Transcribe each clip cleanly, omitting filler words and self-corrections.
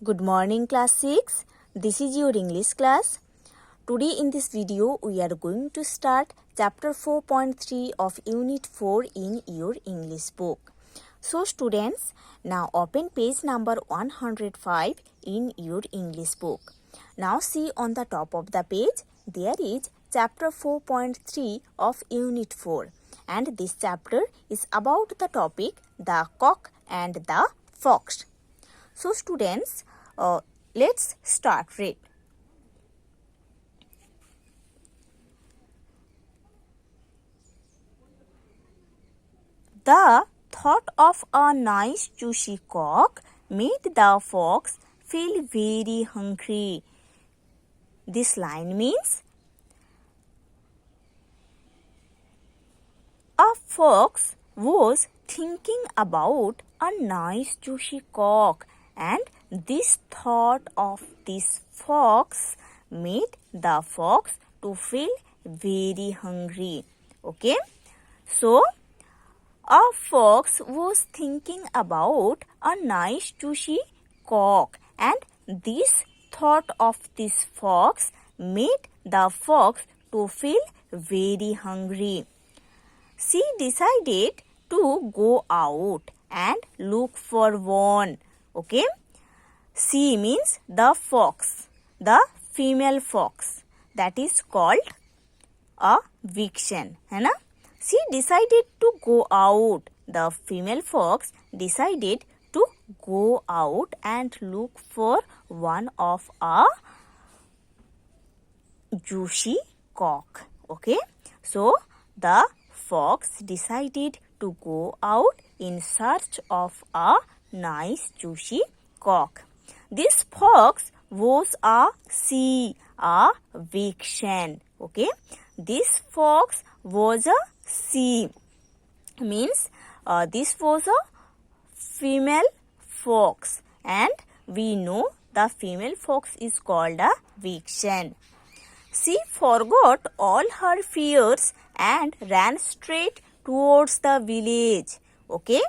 Good morning class 6. This is your English class. Today in this video we are going to start chapter 4.3 of unit 4 in your English book. So students, now open page number 105 in your English book. Now see on the top of the page there is chapter 4.3 of unit 4 and this chapter is about the topic the cock and the fox. So students, let's start read. The thought of a nice juicy cock made the fox feel very hungry. This line means a fox was thinking about a nice juicy cock, and this thought of this fox made the fox to feel very hungry. Okay, so a fox was thinking about a nice juicy cock, and this thought of this fox made the fox to feel very hungry. She decided to go out and look for one. Okay, she means the fox, the female fox, that is called a vixen, है ना? She decided to go out. The female fox decided to go out and look for one of a juicy cock. Okay, so the fox decided to go out in search of a nice juicy cock. This fox was a vixen. Okay, this fox was a she, means this was a female fox, and we know the female fox is called a vixen. She forgot all her fears and ran straight towards the village. Okay,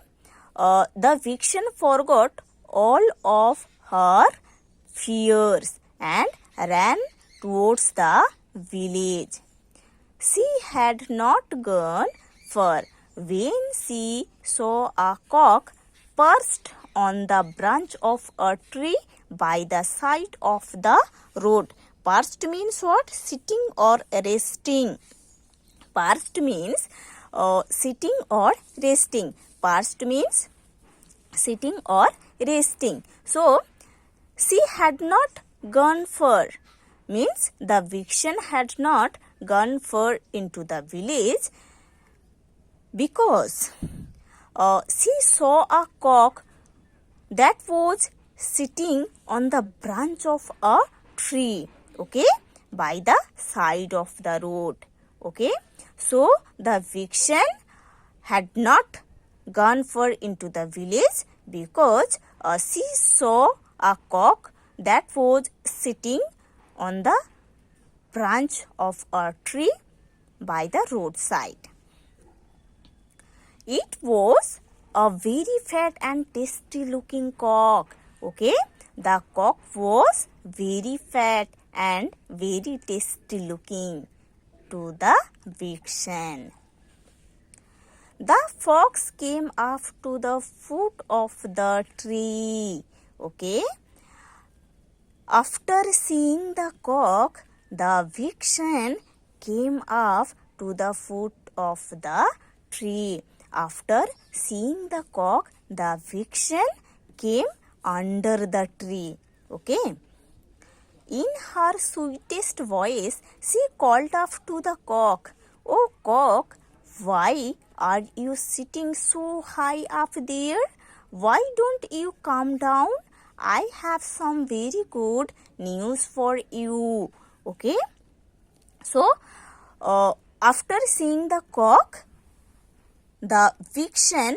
the vixen forgot all of her fears and ran towards the village. She had not gone far when she saw a cock perched on the branch of a tree by the side of the road. Perched means what? Sitting or resting. Perched means sitting or resting. Perched means sitting or resting. So, she had not gone far, means the vixen had not gone far into the village because she saw a cock that was sitting on the branch of a tree, okay, by the side of the road. Okay, so the vixen had not gone far into the village because she saw a cock that was sitting on the branch of a tree by the roadside. It was a very fat and tasty looking cock. Okay, the cock was very fat and very tasty looking to the vixen. The fox came up to the foot of the tree. Okay, after seeing the cock, the vixen came up to the foot of the tree. After seeing the cock, the vixen came under the tree. Okay. In her sweetest voice, she called up to the cock, "Oh cock, why are you sitting so high up there? Why don't you come down? I have some very good news for you." Okay. So, after seeing the cock, the vixen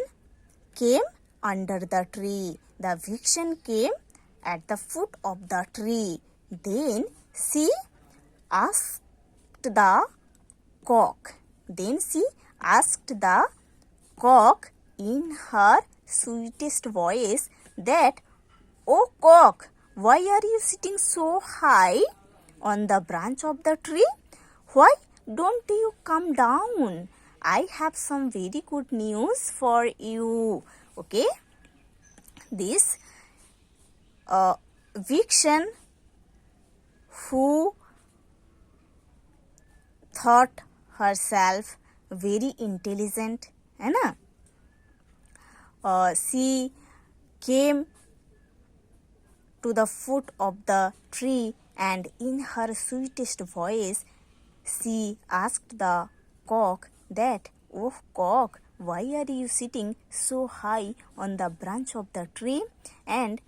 came under the tree. The vixen came at the foot of the tree. Then she asked the cock. in her sweetest voice that, "Oh cock, why are you sitting so high on the branch of the tree? Why don't you come down? I have some very good news for you. Okay, this vixen who thought herself very intelligent, है ना? She came to the foot of the tree and in her sweetest voice she asked the cock that, "Oh cock, why are you sitting so high on the branch of the tree? And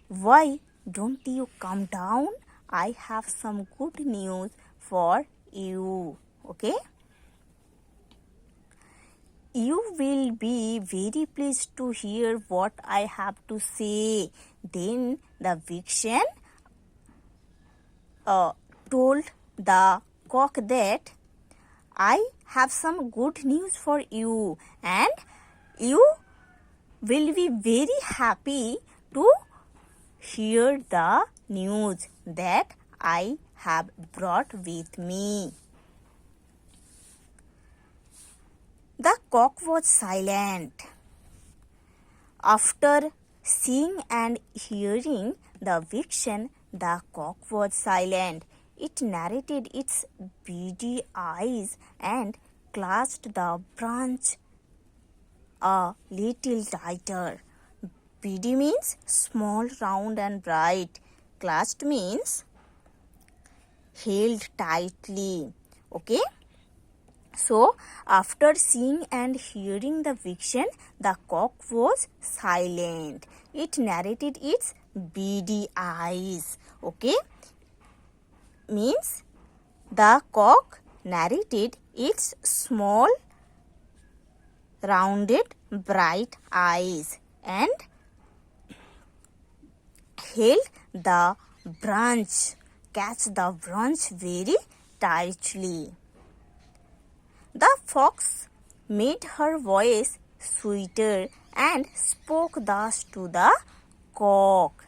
why don't you come down? I have some good news for you." Okay? You will be very pleased to hear what I have to say. Then the vixen told the cock that, "I have some good news for you and you will be very happy to hear the news that I have brought with me." The cock was silent. After seeing and hearing the vixen, the cock was silent. It narrated its beady eyes and clasped the branch a little tighter. Beady means small, round and bright. Clasped means held tightly. Okay? So, after seeing and hearing the vixen, the cock was silent. It narrated its beady eyes. Okay? Means the cock narrated its small, rounded, bright eyes and held the branch, catch the branch very tightly. The fox made her voice sweeter and spoke thus to the cock.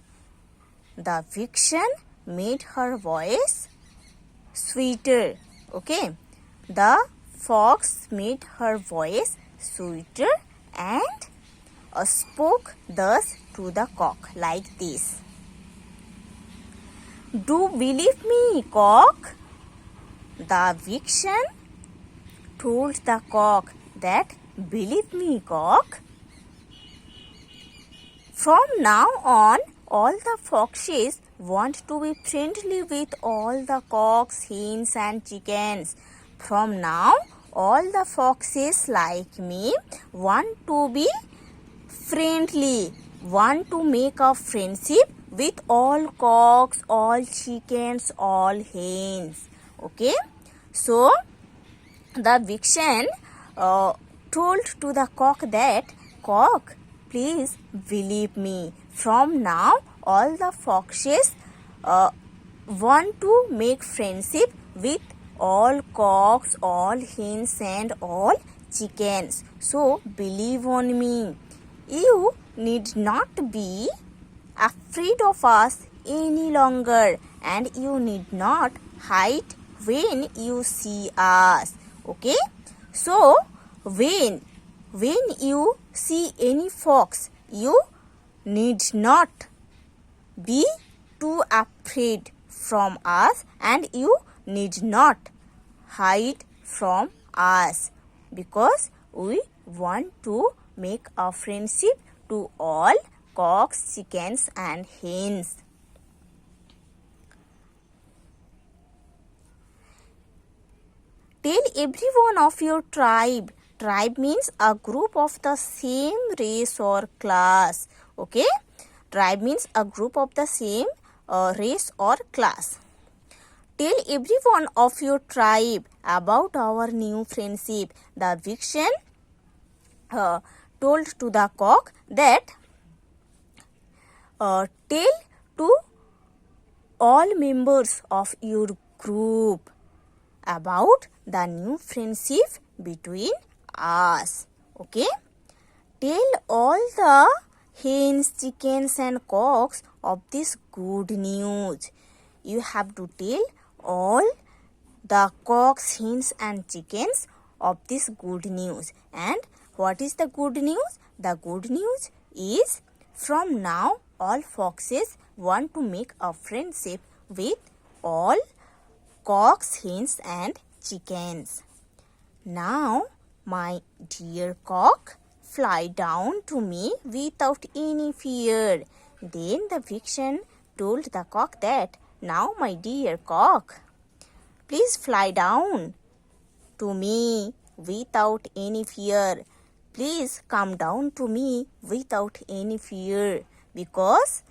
The vixen made her voice sweeter. Okay. The fox made her voice sweeter and spoke thus to the cock like this. "Do believe me, cock." The vixen told the cock that, "Believe me, cock. From now on, all the foxes want to be friendly with all the cocks, hens and chickens. From now, all the foxes like me want to be friendly, want to make a friendship with all cocks, all chickens, all hens." Okay? So, the vixen told to the cock that, "Cock, please believe me. From now, all the foxes want to make friendship with all cocks, all hens and all chickens. So, believe on me. You need not be afraid of us any longer and you need not hide when you see us." Okay? So, when you see any fox, you need not be too afraid from us and you need not hide from us because we want to make a friendship to all cocks, chickens and hens. Tell everyone of your tribe. Tribe means a group of the same race or class. Okay? Tribe means a group of the same race or class. Tell everyone of your tribe about our new friendship. The vixen told to the cock that, tell to all members of your group about the new friendship between us. Okay? Tell all the hens, chickens and cocks of this good news. You have to tell all the cocks, hens and chickens of this good news. And what is the good news? The good news is from now all foxes want to make a friendship with all cocks, hens and chickens. Now, my dear cock, fly down to me without any fear. Then the vixen told the cock that, now my dear cock, please fly down to me without any fear. Please come down to me without any fear, because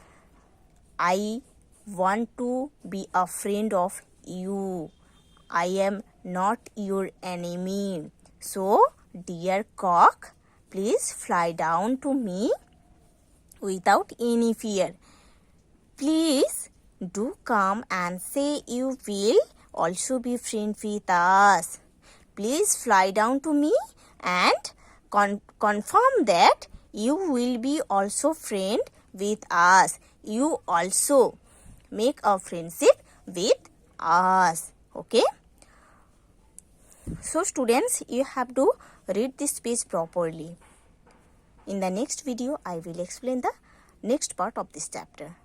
I want to be a friend of you. I am not your enemy. So, dear cock, please fly down to me without any fear. Please do come and say you will also be friend with us. Please fly down to me and confirm that you will be also friend with us. You also make a friendship with us. Okay? So students, you have to read this page properly. In the next video, I will explain the next part of this chapter.